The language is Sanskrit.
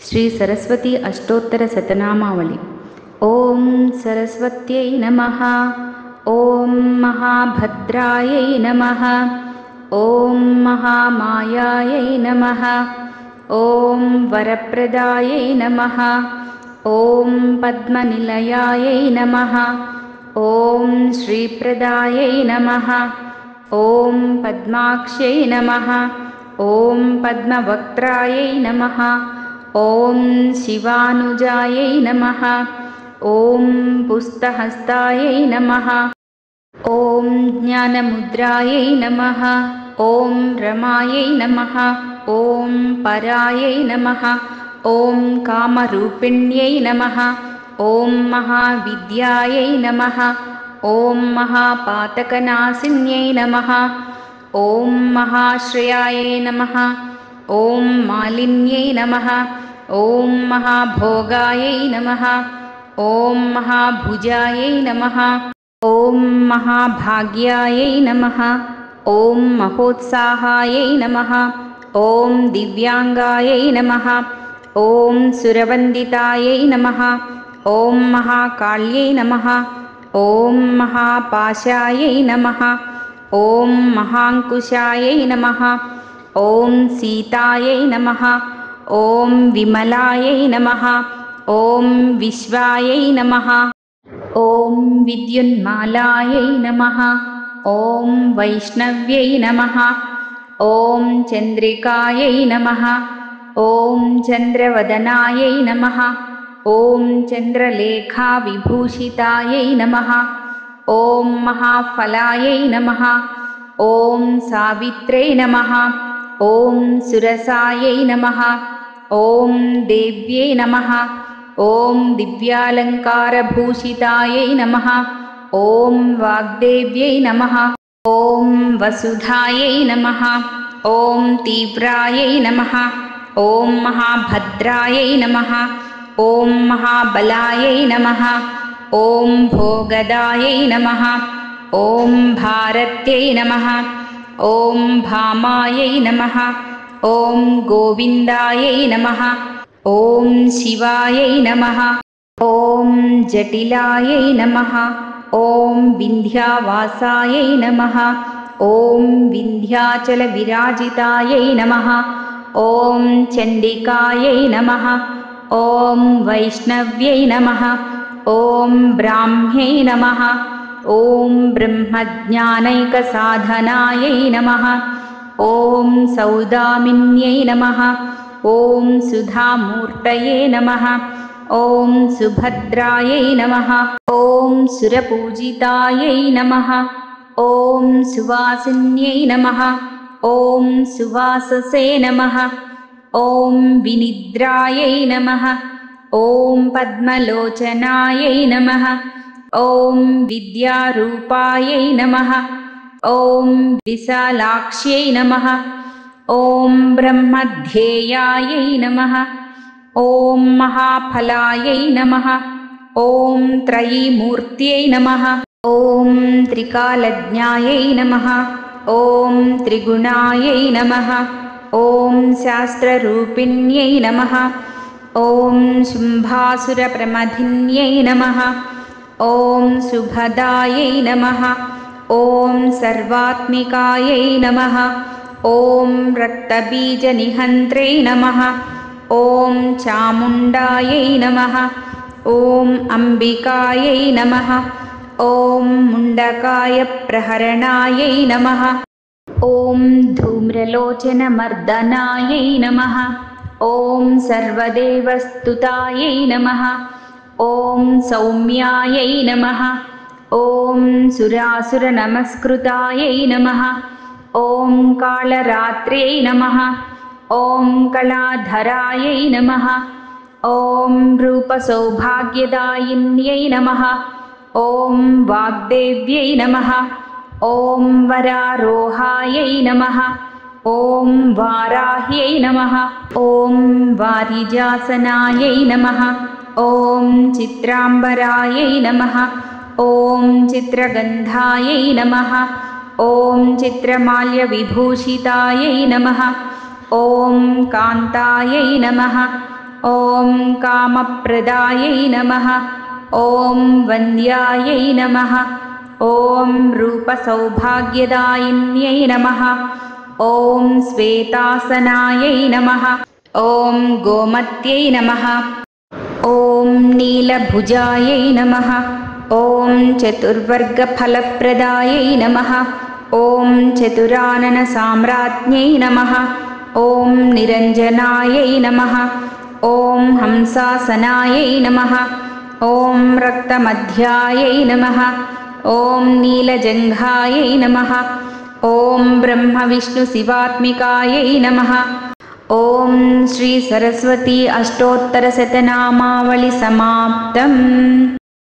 श्री सरस्वती अष्टोत्तर शतनामावली। ओम सरस्वत्यै नमः। ओम महाभद्रायै नमः। ओम महामायायै नमः। ओम वरप्रदायै नमः। ओम पद्मनिलयायै नमः। ओम श्रीप्रदायै नमः। ओम पद्माक्ष्यै नमः। ओम पद्मवक्त्रायै नमः। ओम शिवानुजायै नमः। ओम पुस्तहस्तायै नमः। ओम ज्ञानमुद्रायै नमः। ओम रमायै नमः। ओम परायै नमः। ओम कामरूपिण्यै नमः। ओम महाविद्यायै नमः। ओम महापातकनाशिन्यै नमः। ओम महाश्रयायै नमः। ओम मालिन्यै नमः। ओम महाभोगायै नमः। ओम महाभुजायै नमः। ओम महाभाग्यायै नमः। ओम महोत्साहायै नमः। ओम दिव्यांगायै नमः। ओम सुरवन्दितायै नमः। ओम महाकाल्यै नमः। ओम महापाशायै नमः। ओम महाङ्कुशायै नमः। ओम सीतायै नमः। ओम विमलायै नमः। ओम विश्वायै नमः। ओम विद्युन्मालायै नमः। ओम वैष्णव्यै नमः। ओम चन्द्रिकायै नमः। ओम चन्द्रवदनायै नमः। ओम चन्द्रलेखाविभूषितायै नमः। ओम महाफलायै नमः। ओम सावित्र्यै नमः। ओम सुरसायै नमः। ओम देव्यै नमः। ओम दिव्यालङ्कारभूषितायै नमः। ओम वाग्देव्यै नमः। ओम वसुधायै नमः। ओम तीव्रायै नमः। ओम महाभद्रायै नमः। ओम महाबलायै नमः। ओम भोगदायै नमः। ओम भारत्यै नमः। ओम भामायै नमः। ओम गोविन्दायै नमः। ओम शिवायै नमः। ओम जटिलायै नमः। ओम विन्ध्यावासायै नमः। ओम विन्ध्याचलविराजितायै नमः। ओम चण्डिकायै नमः। ओम वैष्णव्यै नमः। ओम ब्राह्म्यै नमः। ओम ब्रह्मज्ञानैकसाधनायै नमः। ओम सौदामिन्यै नमः। ओम सुधामूर्तये नमः। ओम सुभद्रायै नमः। ओम सुरपूजितायै नमः। ओम सुवासिन्यै नमः। ओम सुवाससे नमः। ओम विनिद्रायै नमः। ओम पद्मलोचनायै नमः। ओम विद्यारूपायै नमः। ओम विशालाक्ष्यै नमः। ओम ब्रह्मध्येयायै नमः। ओम महाफलायै नमः। ओम त्रयीमूर्त्यै नमः। ओम त्रिकालज्ञायै नमः। ओम त्रिगुणायै नमः। ओम शास्त्ररूपिण्यै नमः। ओम शुम्भासुरप्रमथिन्यै नमः। ओम शुभदायै नमः। ओम सर्वात्मिकायै नमः। ओम रक्तबीजनिहन्त्रे नमः। ओम चामुण्डायै नमः। ओम अम्बिकायै नमः। ओम मुण्डकायप्रहरणायै नमः। ओम धूम्रलोचनमर्दनायै नमः। ओम सर्वदेवस्तुतायै नमः। ओम सौम्यायै नमः। ओम सुरासुरनमस्कृतायै नमः। ओम कालरात्र्यै नमः। ओम कलाधरायै नमः। ओम रूपसौभाग्यदायिन्यै नमः। ओम वाग्देव्यै नमः। ओम वरारोहायै नमः। ओम वाराह्यै नमः। ओम वारिजासनायै नमः। ओम चित्राम्बरायै नमः। ओम चित्रगन्धायै नमः। ओम चित्रमाल्यविभूषितायै नमः। ओम कान्तायै नमः। ॐ कामप्रदायै नमः ॐ वन्द्यायै नमः ॐ रूपसौभाग्यदायिन्यै नमः ॐ श्वेतासनायै नमः ॐ गोमत्यै नमः ॐ नीलभुजायै नमः ॐ चतुर्वर्गफलप्रदायै नमः ॐ चतुराननसाम्राज्ञै नमः ॐ निरञ्जनायै नमः ॐ हंसासनायै नमः ॐ रक्तमध्यायै नमः ॐ नीलजङ्घायै नमः ॐ ब्रह्मविष्णुशिवात्मिकायै नमः ॐ श्री सरस्वती अष्टोत्तरशतनामावळि समाप्तम्।